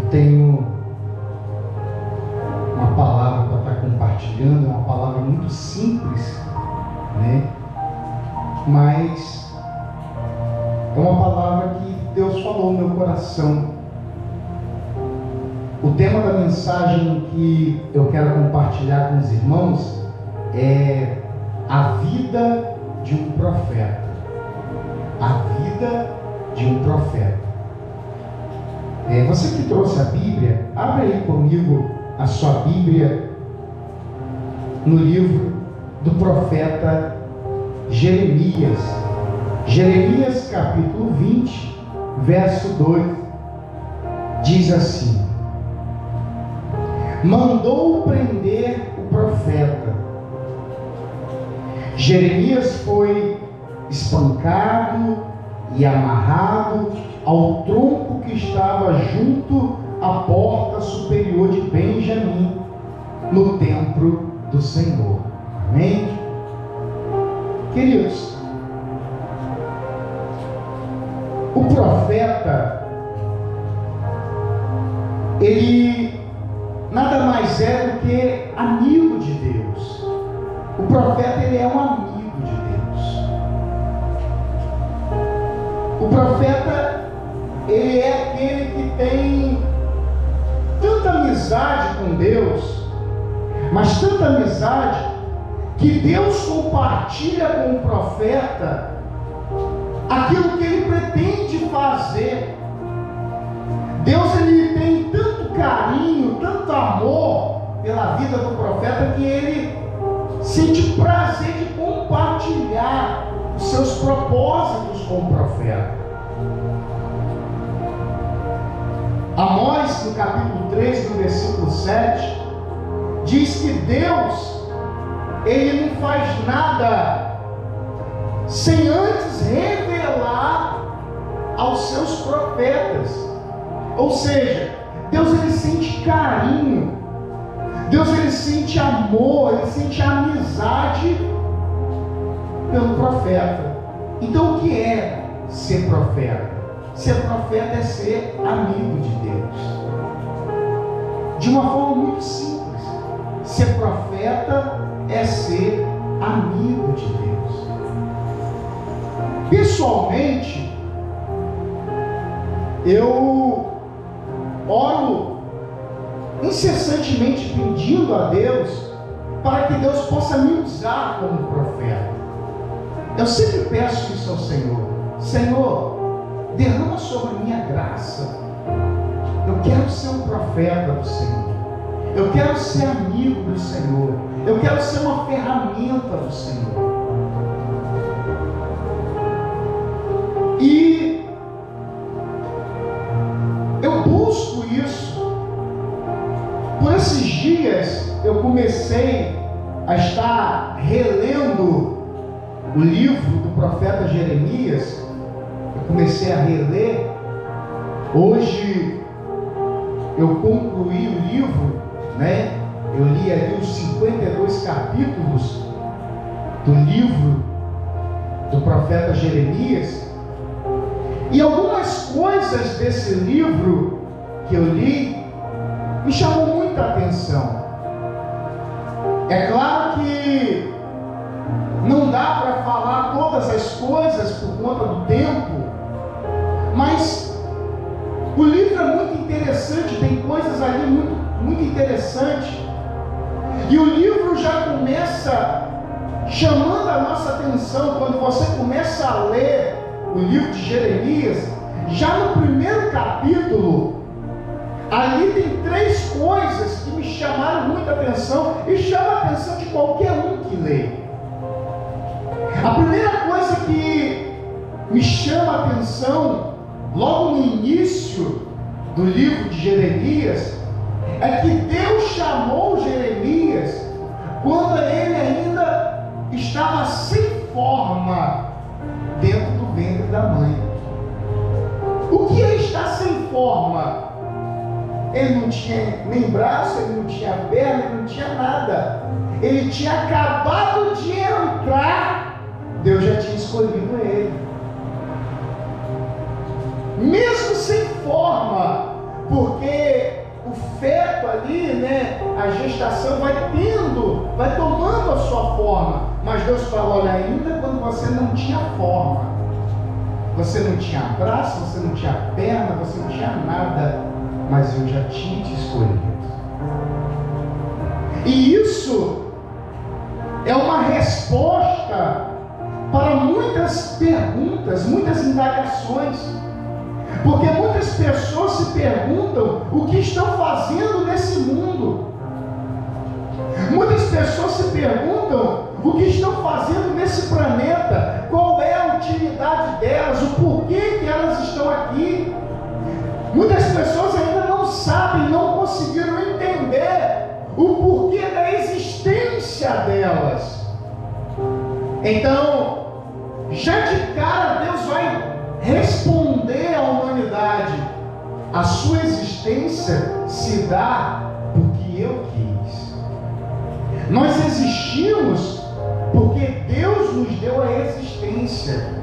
Tenho uma palavra para estar compartilhando, é uma palavra muito simples, né? Mas é uma palavra que Deus falou no meu coração. O tema da mensagem que eu quero compartilhar com os irmãos é a vida de um profeta. A vida de um profeta. Você que trouxe a Bíblia, abre aí comigo a sua Bíblia no livro do profeta Jeremias. Jeremias capítulo 20, verso 2, diz assim: mandou prender o profeta. Jeremias foi espancado e amarrado ao tronco que estava junto à porta superior de Benjamim, no templo do Senhor. Amém? Queridos, o profeta, ele nada mais é do que amigo de Deus. O profeta, ele é um amigo de Deus. O profeta, ele é aquele que tem tanta amizade com Deus, mas tanta amizade, que Deus compartilha com o profeta aquilo que ele pretende fazer. Deus, ele tem tanto carinho, tanto amor pela vida do profeta, que ele sente prazer de compartilhar os seus propósitos com o profeta. Amós, no capítulo 3, no versículo 7, diz que Deus, ele não faz nada sem antes revelar aos seus profetas. Ou seja, Deus, ele sente carinho, Deus, ele sente amor, ele sente amizade pelo profeta. Então, o que é ser profeta? Ser profeta é ser amigo de Deus. De uma forma muito simples, ser profeta é ser amigo de Deus. Pessoalmente, eu oro incessantemente pedindo a Deus para que Deus possa me usar como profeta. Eu sempre peço isso ao Senhor: Senhor, derrama sobre minha graça. Eu quero ser um profeta do Senhor. Eu quero ser amigo do Senhor. Eu quero ser uma ferramenta do Senhor. E eu busco isso. Por esses dias eu comecei a estar relendo o livro do profeta Jeremias. Eu comecei a reler. Hoje eu concluí o livro, né? Eu li ali os 52 capítulos do livro do profeta Jeremias. E algumas coisas desse livro que eu li me chamou muita atenção. É claro que não dá para falar todas as coisas por conta do tempo, mas o livro é muito interessante, tem coisas ali muito interessantes. E o livro já começa chamando a nossa atenção. Quando você começa a ler o livro de Jeremias, já no primeiro capítulo, ali tem 3 coisas que me chamaram muita atenção e chamam a atenção de qualquer um que lê. A primeira coisa que me chama a atenção, logo no início do livro de Jeremias, é que Deus chamou Jeremias quando ele ainda estava sem forma dentro do ventre da mãe. O que é estar sem forma? Ele não tinha nem braço, ele não tinha perna, ele não tinha nada. Ele tinha acabado de entrar, Deus já tinha escolhido ele. Mesmo sem forma, porque feto ali, né, a gestação vai tomando a sua forma. Mas Deus fala, olha, ainda quando você não tinha forma, você não tinha braço, você não tinha perna, você não tinha nada, mas eu já tinha te escolhido. E isso é uma resposta para muitas perguntas, muitas indagações. Porque muitas pessoas se perguntam o que estão fazendo nesse mundo. Muitas pessoas se perguntam o que estão fazendo nesse planeta, qual é a utilidade delas, o porquê que elas estão aqui. Muitas pessoas ainda não sabem, não conseguiram entender o porquê da existência delas. Então, já de cara Deus vai responder à humanidade: a sua existência se dá porque eu quis. Nós existimos porque Deus nos deu a existência.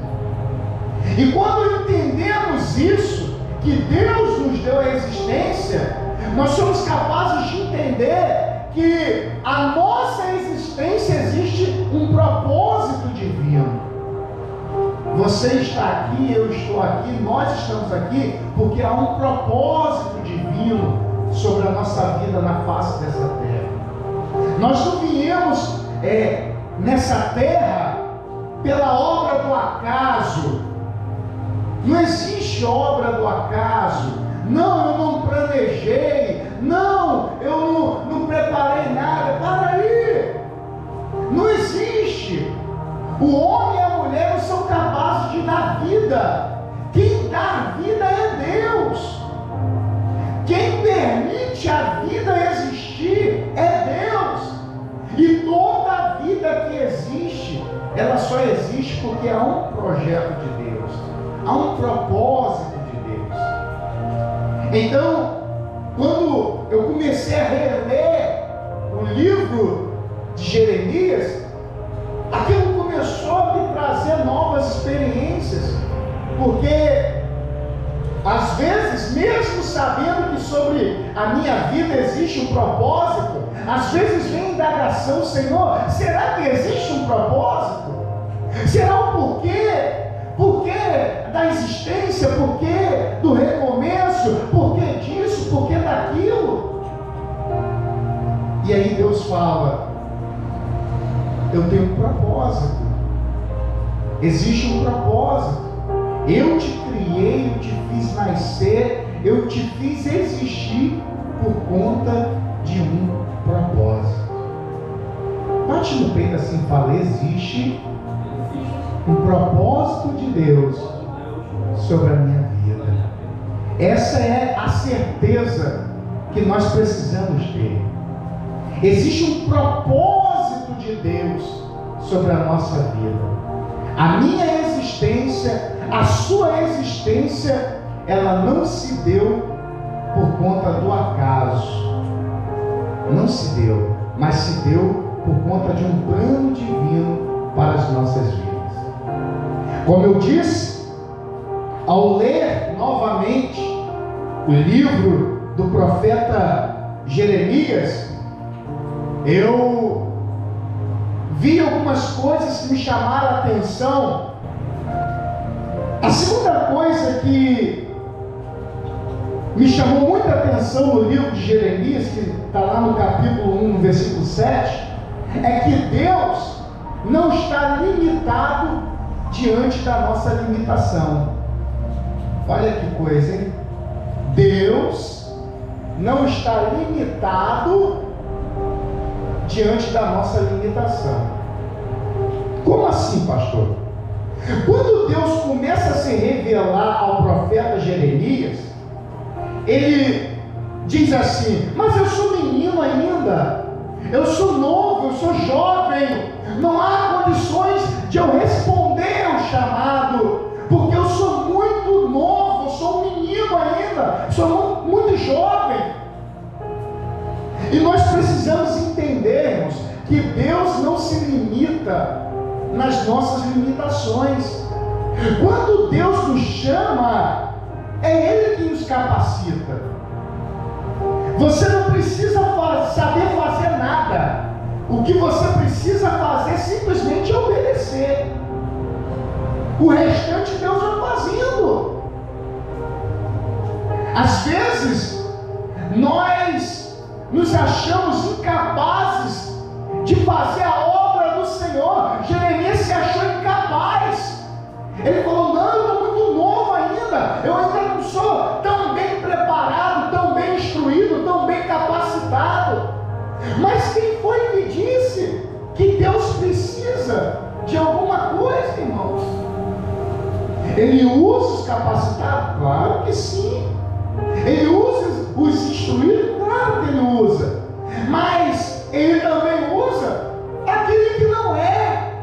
E quando entendemos isso, que Deus nos deu a existência, nós somos capazes de entender que a nossa existência existe um propósito divino. Você está aqui, eu estou aqui, nós estamos aqui porque há um propósito divino sobre a nossa vida na face dessa terra. Nós não viemos nessa terra pela obra do acaso. Não existe obra do acaso. Não, eu não planejei. Não, eu não preparei nada. Para aí! Não existe. O homem e a mulher não são capazes de dar vida. Quem dá vida é Deus. Quem permite a vida existir é Deus. E toda a vida que existe, ela só existe porque há um projeto de Deus, há um propósito de Deus. Então, quando eu comecei a reler o livro de Jeremias, aquilo começou a me trazer novas experiências, porque às vezes, mesmo sabendo que sobre a minha vida existe um propósito, às vezes vem indagação: Senhor, será que existe um propósito? Será o porquê? Porquê da existência? Porquê do recomeço? Porquê disso? Porquê daquilo? E aí Deus fala: eu tenho um propósito. Existe um propósito. Eu te criei, eu te fiz nascer, eu te fiz existir por conta de um propósito. Bate no peito assim e fala: existe um propósito de Deus sobre a minha vida. Essa é a certeza que nós precisamos ter. Existe um propósito de Deus sobre a nossa vida. A minha existência, a sua existência, ela não se deu por conta do acaso. Não se deu, mas se deu por conta de um plano divino para as nossas vidas. Como eu disse, ao ler novamente o livro do profeta Jeremias, eu vi algumas coisas que me chamaram a atenção. A segunda coisa que me chamou muita atenção no livro de Jeremias, que está lá no capítulo 1, no versículo 7, é que Deus não está limitado diante da nossa limitação. Olha que coisa, hein? Deus não está limitado diante da nossa limitação. Como assim, pastor? Quando Deus começa a se revelar ao profeta Jeremias, ele diz assim: mas eu sou menino ainda, eu sou novo, eu sou jovem, não há condições de eu responder ao chamado, porque eu sou muito novo, eu sou um menino ainda, sou muito jovem. E nós precisamos entendermos que Deus não se limita nas nossas limitações. Quando Deus nos chama, é Ele que nos capacita. Você não precisa saber fazer nada. O que você precisa fazer simplesmente é obedecer. O restante Deus vai fazendo. Às vezes, nós nos achamos incapazes de fazer a obra do Senhor. Jeremias se achou incapaz. Ele falou: não, eu estou muito novo ainda. Eu ainda não sou tão bem preparado, tão bem instruído, tão bem capacitado. Mas quem foi que disse que Deus precisa de alguma coisa, irmãos? Ele usa os capacitados? Claro que sim. Ele usa os instruídos? Claro que ele usa. Mas ele também usa aquele que não é.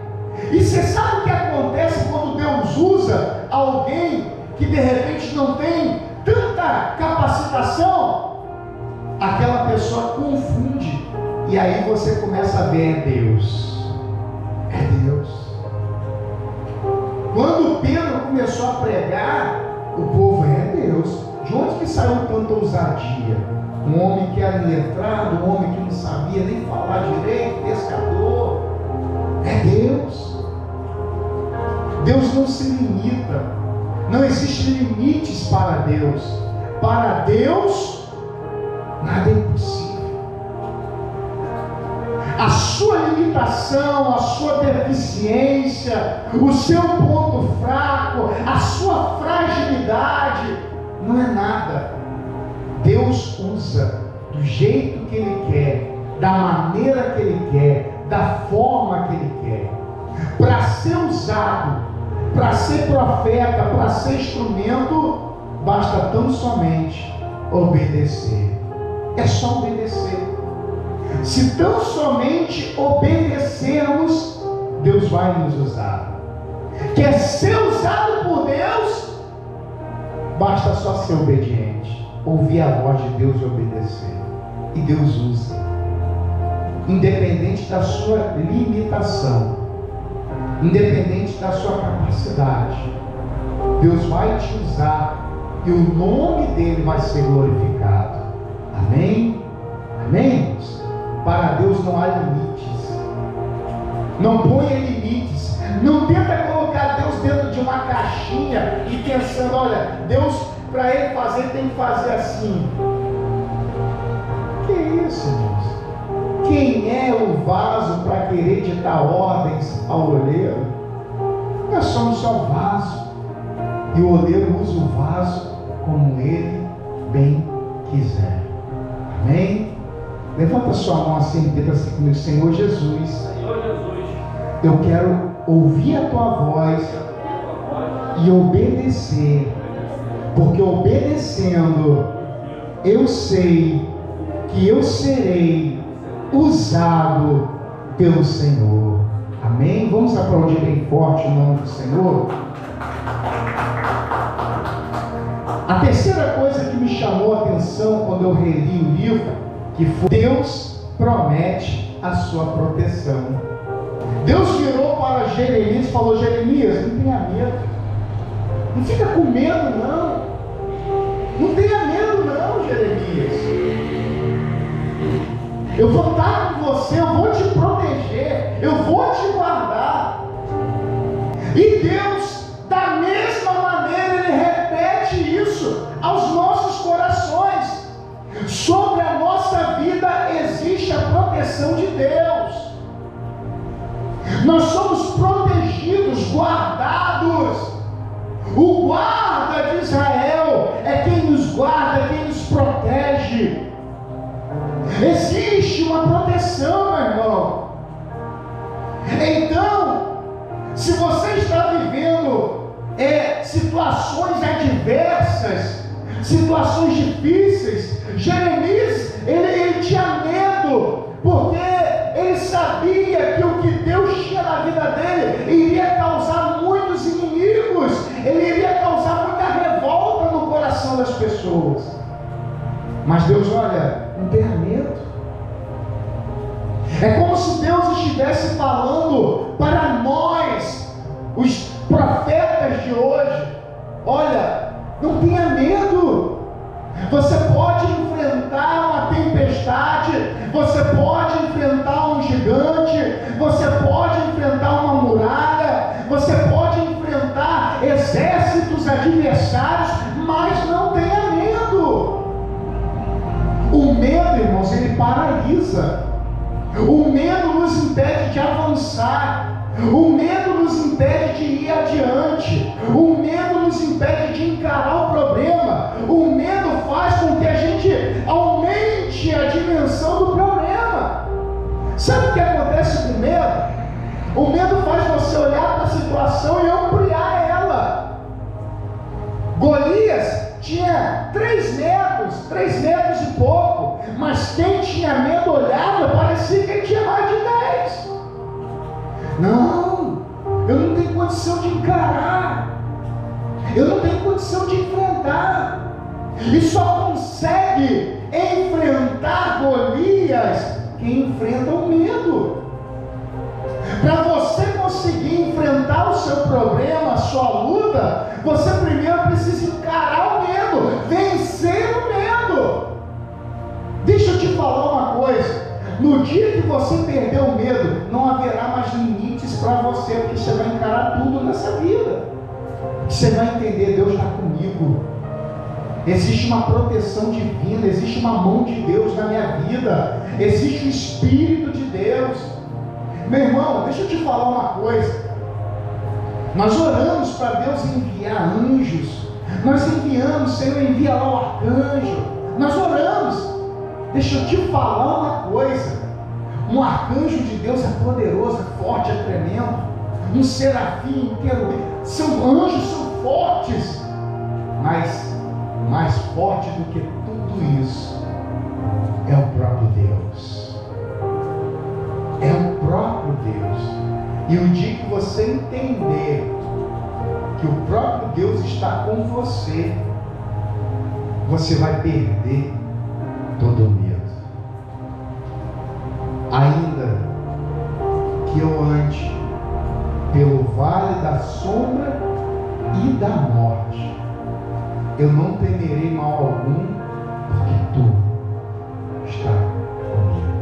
E você sabe o que acontece quando Deus usa alguém que de repente não tem tanta capacitação? Aquela pessoa confunde. E aí você começa a ver: é Deus. É Deus. Quando Pedro começou a pregar, o povo: é Deus. De onde que saiu tanta ousadia? Um homem que era iletrado, um homem que não sabia nem falar direito, pescador. É Deus. Deus não se limita. Não existem limites para Deus. Para Deus, nada é impossível. A sua limitação, a sua deficiência, o seu ponto fraco, a sua fragilidade, não é nada. Deus usa do jeito que Ele quer, da maneira que Ele quer, da forma que Ele quer. Para ser usado, para ser profeta, para ser instrumento, basta tão somente obedecer. É só obedecer. Se tão somente obedecermos, Deus vai nos usar. Quer ser usado por Deus? Basta só ser obediente, ouvir a voz de Deus e obedecer. E Deus usa, independente da sua limitação, independente da sua capacidade. Deus vai te usar e o nome dele vai ser glorificado. Amém? Amém? Para Deus não há limites. Não ponha limites. Não tenta colocar Deus dentro de uma caixinha e pensando: olha, Deus, para Ele fazer, tem que fazer assim. Que isso, irmãos? Quem é o vaso para querer ditar ordens ao oleiro? Nós somos só vaso. E o oleiro usa o vaso como ele bem quiser. Amém? Levanta sua mão assim e diga assim comigo: Senhor Jesus, eu quero ouvir a tua voz e obedecer, porque obedecendo eu sei que eu serei usado pelo Senhor. Amém? Vamos aplaudir bem forte o nome do Senhor. A terceira coisa que me chamou a atenção quando eu reli o livro, que foi: Deus promete a sua proteção. Deus virou para Jeremias e falou: Jeremias, não tenha medo, não fica com medo não, não tenha medo não, Jeremias, eu vou estar com você, eu vou te proteger, eu vou te guardar. E Deus, da mesma maneira, Ele repete isso aos nossos corações. Sobre a nossa vida existe a proteção de Deus. Nós somos protegidos, guardados. O guarda de Israel é quem nos guarda, quem nos protege. Existe uma proteção, meu irmão. Então, se você está vivendo situações adversas, situações difíceis, Jeremias, ele tinha medo, porque ele sabia que o que Deus tinha na vida dele iria causar muitos inimigos, ele iria causar muita revolta no coração das pessoas. Mas Deus, olha, não tenha medo. É como se Deus estivesse falando para nós, os profetas de hoje: olha, não tenha medo. Você pode enfrentar uma paralisa. O medo nos impede de avançar. O medo nos impede de ir adiante. O medo nos impede de encarar o problema. O medo faz com que a gente aumente a dimensão do problema. Sabe o que acontece com o medo? O medo faz você olhar para a situação e ampliar ela. Golias tinha 3 metros e pouco, mas quem tinha medo olhava, parecia que ele tinha mais de 10. Não, eu não tenho condição de encarar, eu não tenho condição de enfrentar, e só consegue enfrentar Golias quem enfrenta o medo. Para você conseguir enfrentar o seu problema, a sua luta, você primeiro precisa encarar o medo, vencer o medo. Deixa eu te falar uma coisa: no dia que você perder o medo, não haverá mais limites para você, porque você vai encarar tudo nessa vida. Você vai entender: Deus está comigo, existe uma proteção divina, existe uma mão de Deus na minha vida, existe o Espírito de Deus. Meu irmão, deixa eu te falar uma coisa. Nós oramos para Deus enviar anjos. Nós enviamos, Senhor, envia lá o arcanjo. Nós oramos. Deixa eu te falar uma coisa. Um arcanjo de Deus é poderoso, é forte, é tremendo. Um serafim inteiro. Anjos são fortes. Mas mais forte do que tudo isso é o próprio Deus. É o próprio Deus. E o dia que você entender que o próprio Deus está com você, você vai perder todo o medo. Ainda que eu ande pelo vale da sombra e da morte, eu não temerei mal algum, porque tu está comigo.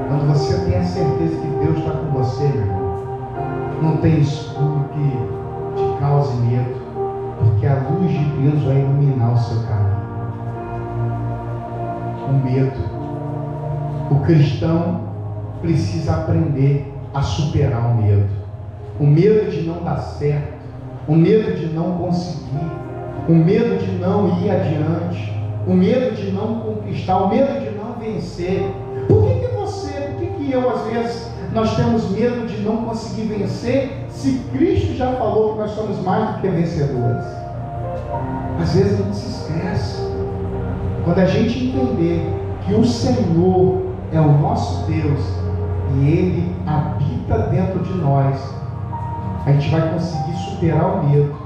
Quando você tem a certeza que Deus está com você, meu irmão, não tem escuro que te cause medo, porque a luz de Deus vai iluminar o seu caminho. O medo, o cristão precisa aprender a superar o medo. O medo de não dar certo, o medo de não conseguir, o medo de não ir adiante, o medo de não conquistar, o medo de não vencer. Por que eu, às vezes, nós temos medo de não conseguir vencer, se Cristo já falou que nós somos mais do que vencedores? Às vezes a gente se esquece. Quando a gente entender que o Senhor é o nosso Deus e Ele habita dentro de nós, a gente vai conseguir superar o medo.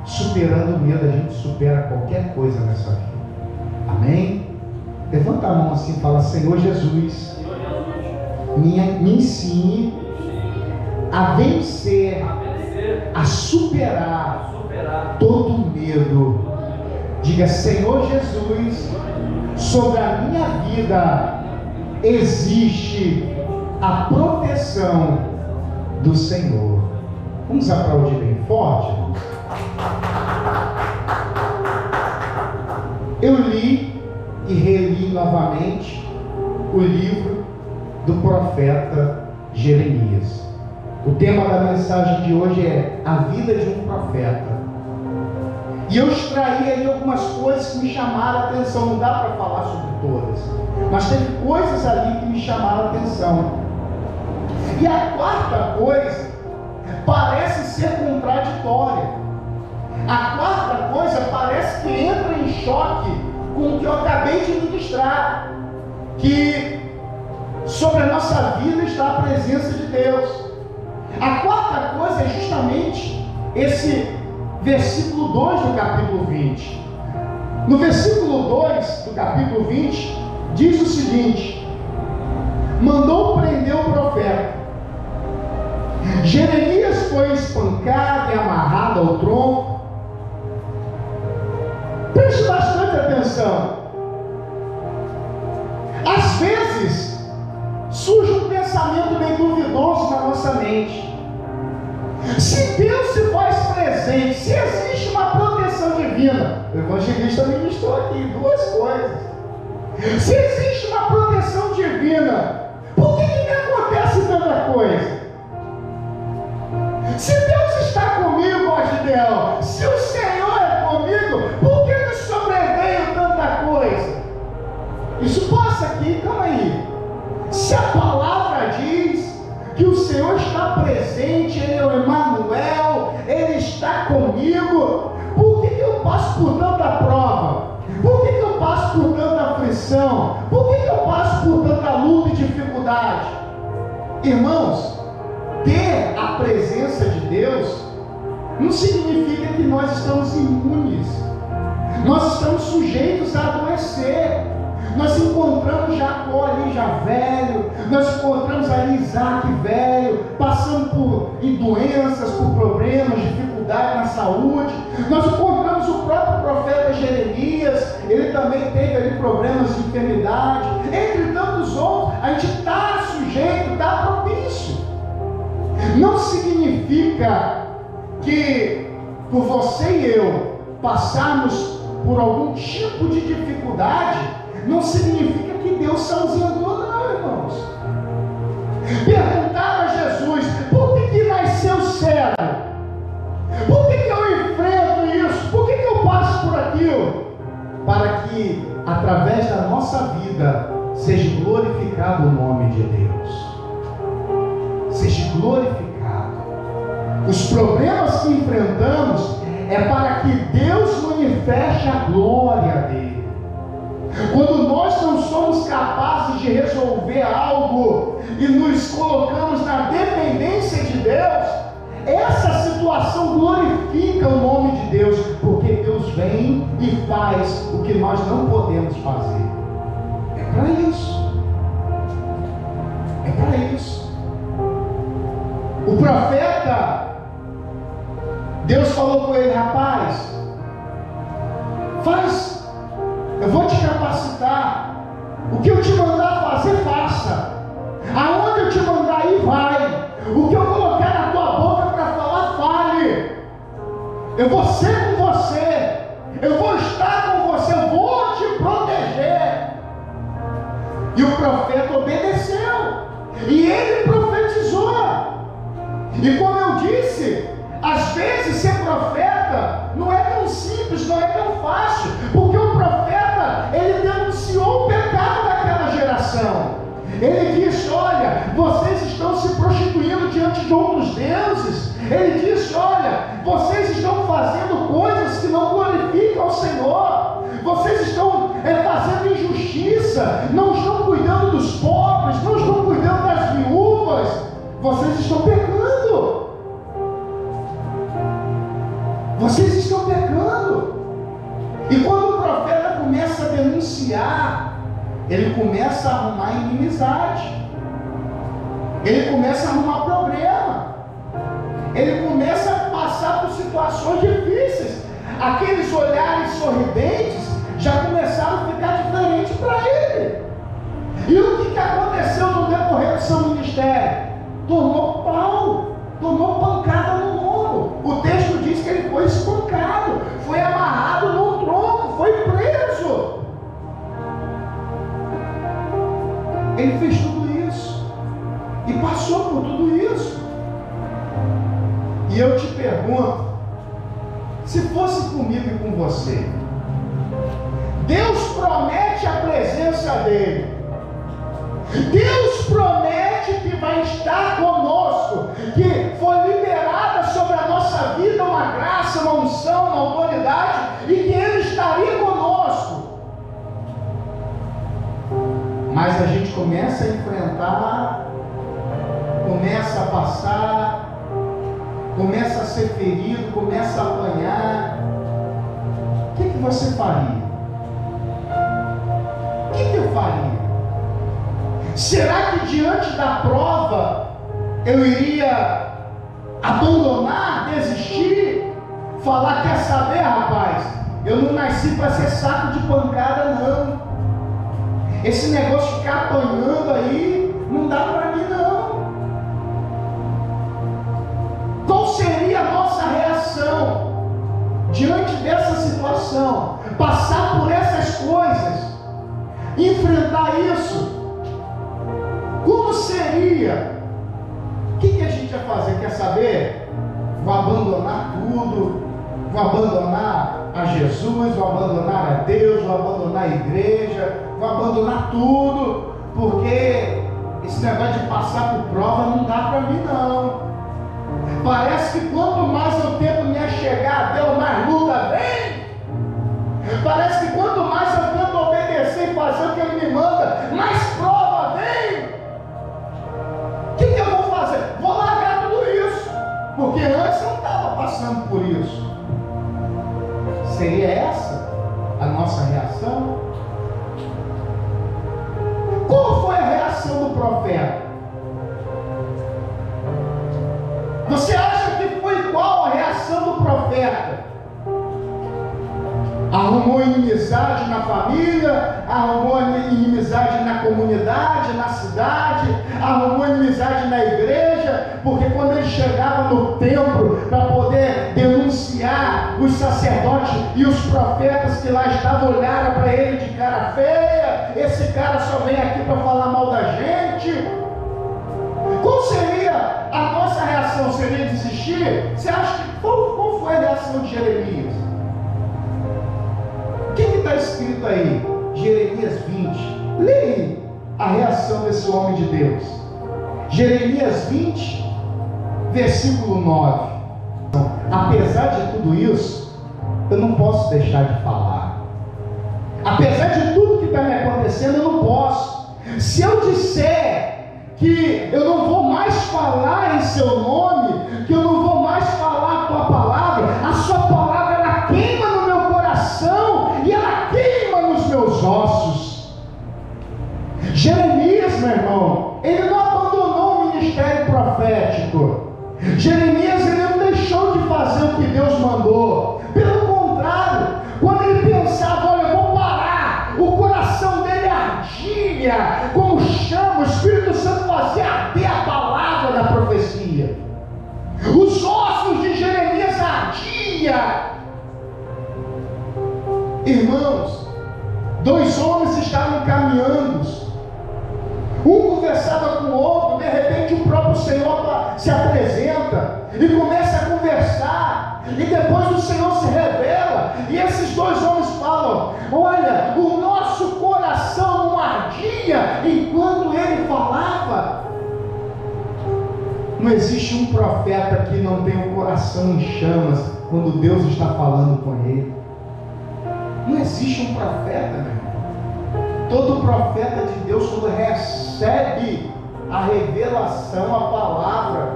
Superando o medo, a gente supera qualquer coisa nessa vida. Amém? Levanta a mão assim e fala: Senhor Jesus, me ensine a vencer, a superar todo medo. Diga: Senhor Jesus, sobre a minha vida existe a proteção do Senhor. Vamos aplaudir bem forte? Eu li e reli novamente o livro do profeta Jeremias. O tema da mensagem de hoje é a vida de um profeta. E eu extraí ali algumas coisas que me chamaram a atenção. Não dá para falar sobre todas, mas teve coisas ali que me chamaram a atenção. E a quarta coisa parece ser contraditória. A quarta coisa parece que entra em choque com o que eu acabei de ministrar, que sobre a nossa vida está a presença de Deus. A quarta coisa é justamente esse versículo 2 do capítulo 20. No versículo 2 do capítulo 20, diz o seguinte: mandou prender o profeta. Jeremias foi espancado e amarrado ao tronco. Preste bastante atenção. Às vezes surge um pensamento meio duvidoso na nossa mente. Se Deus se faz presente, se existe uma proteção divina, o evangelista ministrou aqui duas coisas. Se existe intervenção divina, por que me acontece tanta coisa? Se Deus está comigo, ó Gideão, se o Senhor é comigo, por que me sobreveio tanta coisa? Isso passa aqui, calma aí. Se a palavra diz que o Senhor está presente, Ele é o Emanuel, Ele está comigo, por que eu passo por tanta prova? Por que eu passo por tanta aflição? Por que eu passo por tanta luta e dificuldade? Irmãos, ter a presença de Deus não significa que nós estamos imunes. Nós estamos sujeitos a adoecer. Nós encontramos Jacó ali já velho, nós encontramos ali Isaac velho, passando por doenças, por problemas, dificuldade na saúde. Nós encontramos o próprio profeta Jeremias, ele também teve ali problemas de enfermidade, entre tantos outros. A gente está sujeito, está propício. Não significa que por você e eu passarmos por algum tipo de dificuldade, não significa que Deus se ausentou, não, irmãos. Perguntaram a Jesus: por que nasceu cego? Por que eu enfrento isso? Por que eu passo por aquilo? Para que, através da nossa vida, seja glorificado o nome de Deus. Seja glorificado. Os problemas que enfrentamos é para que Deus manifeste a glória dele. Quando nós não somos capazes de resolver algo e nos colocamos na dependência de Deus, essa situação glorifica o nome de Deus, porque Deus vem e faz o que nós não podemos fazer. É para isso. É para isso. O profeta, Deus falou com ele: rapaz, eu vou te capacitar. O que eu te mandar fazer, faça. Aonde eu te mandar ir, vai. O que eu colocar na tua boca para falar, fale. Eu vou ser com você. Eu vou estar com você. Eu vou te proteger. E o profeta obedeceu. E ele profetizou. E como eu disse, às vezes ser profeta não é tão simples, não é tão fácil, porque o profeta, ele denunciou o pecado daquela geração. Ele disse: olha, vocês estão se prostituindo diante de outros deuses. Ele disse: olha, vocês estão fazendo coisas que não glorificam ao Senhor. Vocês estão fazendo injustiça, não estão cuidando dos pobres, não estão cuidando das viúvas. Vocês estão pecando. Vocês estão pecando. E quando o profeta começa a denunciar, ele começa a arrumar inimizade, ele começa a arrumar problema, ele começa a passar por situações difíceis. Aqueles olhares sorridentes já começaram a ficar diferentes para ele. E o que aconteceu no decorrer do seu ministério? Tomou pau, tomou pancada no ombro. O texto diz que ele foi espancado, foi amarrado num tronco, foi preso. Ele fez tudo isso e passou por tudo isso. E eu te pergunto, se fosse comigo e com você, Deus promete a presença dele, Deus promete que vai estar conosco, que foi liberada sobre a nossa vida uma graça, uma unção, uma autoridade, e que Ele estaria conosco. Mas a gente começa a enfrentar, começa a passar, começa a ser ferido, começa a apanhar. O que você faria? O que eu faria? Será que diante da prova eu iria abandonar, desistir, falar: quer saber, rapaz, eu não nasci para ser saco de pancada, não. Esse negócio de ficar apanhando aí não dá para mim, não. Qual seria a nossa reação diante dessa situação? Passar por essas coisas, enfrentar isso. fazer, quer saber? Vou abandonar tudo, vou abandonar a Jesus, vou abandonar a Deus, vou abandonar a igreja, vou abandonar tudo, porque esse negócio de passar por prova não dá para mim não. Parece que quanto mais eu tento me achegar a Deus, mais luta vem. Parece que quanto mais eu tento obedecer e fazer o que Ele me manda, mais prova vem. O que eu vou fazer? Vou largar tudo isso, porque antes eu não estava passando por isso. Seria essa a nossa reação? Qual foi a reação do profeta? Você acha que foi qual a reação do profeta? Arrumou inimizade na família, arrumou inimizade na comunidade, na cidade, arrumou inimizade na igreja, porque quando ele chegava no templo para poder denunciar, os sacerdotes e os profetas que lá estavam olharam para ele de cara feia. Esse cara só vem aqui para falar mal da gente. Qual seria a nossa reação? Seria desistir? Você acha que qual foi a reação de Jeremias? O que está escrito aí? Jeremias 20. Leia a reação desse homem de Deus. Jeremias 20, versículo 9. Apesar de tudo isso, eu não posso deixar de falar. Apesar de tudo que está me acontecendo, eu não posso. Se eu disser que eu não vou mais falar em seu nome, que eu não vou mais falar a tua palavra, a sua palavra ela queima no meu coração e ela queima nos meus ossos. Jeremias, meu irmão, ele não abandonou o ministério profético. Jeremias, ele não deixou de fazer o que Deus mandou. Pelo contrário, quando ele pensava, olha, eu vou parar, o coração dele ardia como chama, o Espírito Santo fazia arder a palavra da profecia. Os ossos de Jeremias ardiam. Irmãos, dois homens estavam caminhando, um conversava com o outro, de repente o próprio Senhor se apresenta e começa a conversar, e depois o Senhor se revela, e esses dois homens falam, olha, o nosso coração não ardia enquanto ele falava. Não existe um profeta que não tenha o coração em chamas quando Deus está falando com ele. Não existe um profeta, meu irmão. Todo profeta de Deus, quando recebe a revelação, a palavra,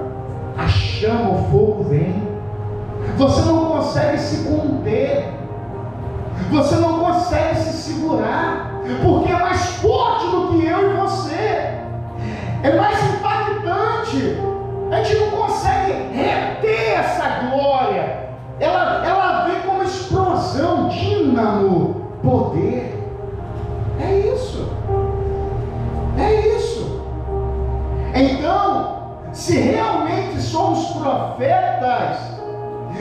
a chama, o fogo vem. Você não consegue se conter, você não consegue se segurar, porque é mais forte do que eu e você, é mais impactante. A gente não consegue reter essa glória. Ela vem como explosão, dínamo, poder. É isso. É isso. Então, se realmente somos profetas,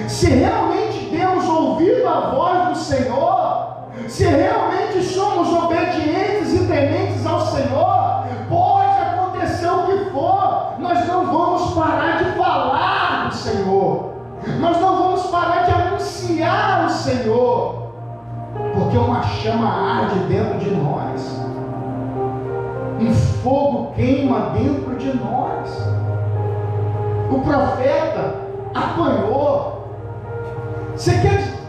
se realmente temos ouvido a voz do Senhor, se realmente somos obedientes e tementes ao Senhor, pode acontecer o que for, nós não vamos parar de falar do Senhor, nós não vamos parar de anunciar o Senhor, porque uma chama arde dentro de nós, um fogo queima dentro de nós. O profeta apanhou. Você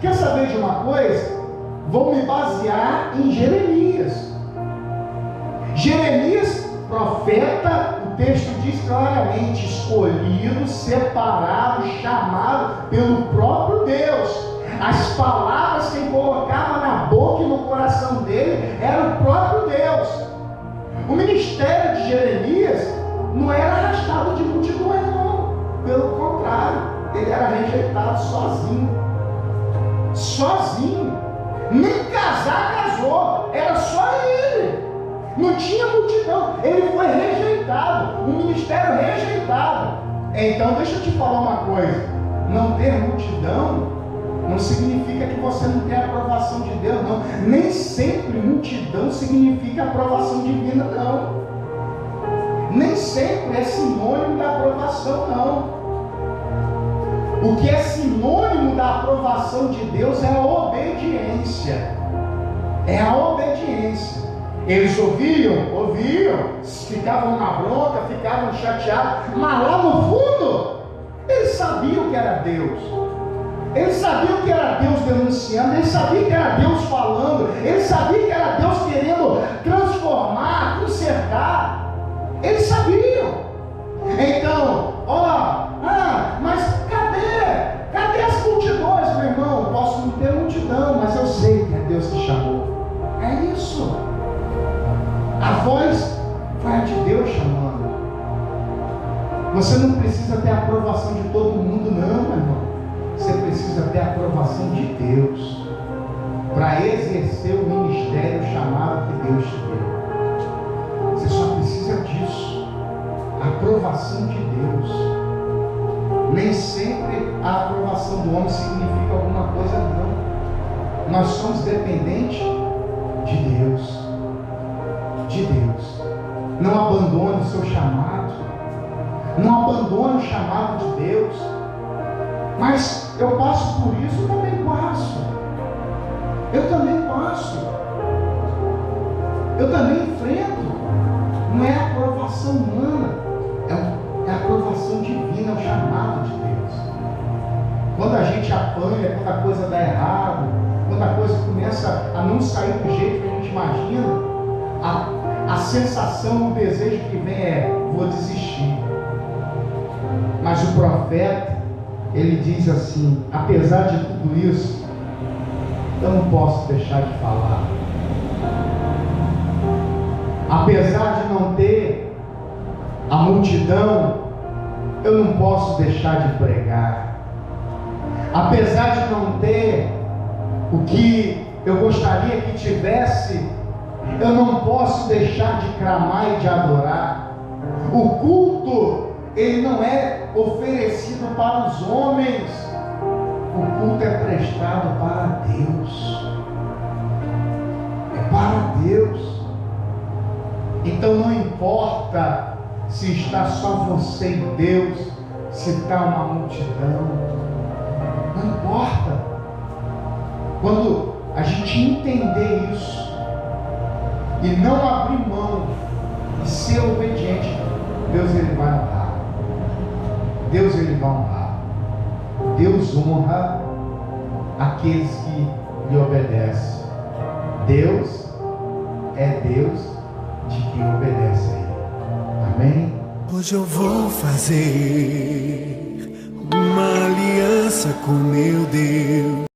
quer saber de uma coisa? Vou me basear em Jeremias. Jeremias, profeta, o texto diz claramente, escolhido, separado, chamado pelo próprio Deus. As palavras que ele colocava na boca e no coração dele era o próprio Deus. O ministério de Jeremias não era arrastado de multidões, não. Pelo contrário, ele era rejeitado sozinho. Sozinho. Nem casar casou, era só ele. Não tinha multidão, ele foi rejeitado, o ministério rejeitado. Então deixa eu te falar uma coisa, não ter multidão não significa que você não tem a aprovação de Deus, não. Nem sempre multidão significa aprovação divina, não. nem sempre é sinônimo da aprovação, não. O que é sinônimo da aprovação de Deus é a obediência. É a obediência. Eles ouviam, ficavam na bronca, ficavam chateados, mas lá no fundo, eles sabiam que era Deus. Eles sabiam que era Deus denunciando, eles sabiam que era Deus falando, eles sabiam que era Deus querendo transformar, consertar. Eles sabiam. Então, mas cadê as multidões, meu irmão? Posso não ter multidão, mas eu sei que é Deus que chamou. É isso. A voz foi a de Deus chamando. Você não precisa ter a aprovação de todo mundo, não, meu irmão. Você precisa ter a aprovação de Deus para exercer o ministério chamado que Deus te deu. Você só precisa disso. A aprovação de Deus. Nem sempre a aprovação do homem significa alguma coisa, não. Nós somos dependentes de Deus. De Deus. Não abandone o seu chamado. Não abandone o chamado de Deus. Mas eu passo por isso, eu também passo. Eu também passo. Eu também enfrento. Não é a aprovação humana, é a aprovação divina, é o chamado de Deus. Quando a gente apanha, quando a coisa dá errado, quando a coisa começa a não sair do jeito que a gente imagina, a sensação, o desejo que vem é: vou desistir. Mas o profeta, ele diz assim: apesar de tudo isso, eu não posso deixar de falar. Apesar de não ter a multidão, eu não posso deixar de pregar. Apesar de não ter o que eu gostaria que tivesse, eu não posso deixar de clamar e de adorar. O culto, ele não é oferecido para os homens. O culto é prestado para Deus. É para Deus. Então não importa se está só você e Deus, se está uma multidão. Não importa. Quando a gente entender isso e não abrir mão e ser obediente, Deus ele vai honrar. Deus ele vai honrar. Deus honra aqueles que lhe obedecem. Deus é Deus de quem obedece a Ele. Amém? Hoje eu vou fazer uma aliança com meu Deus.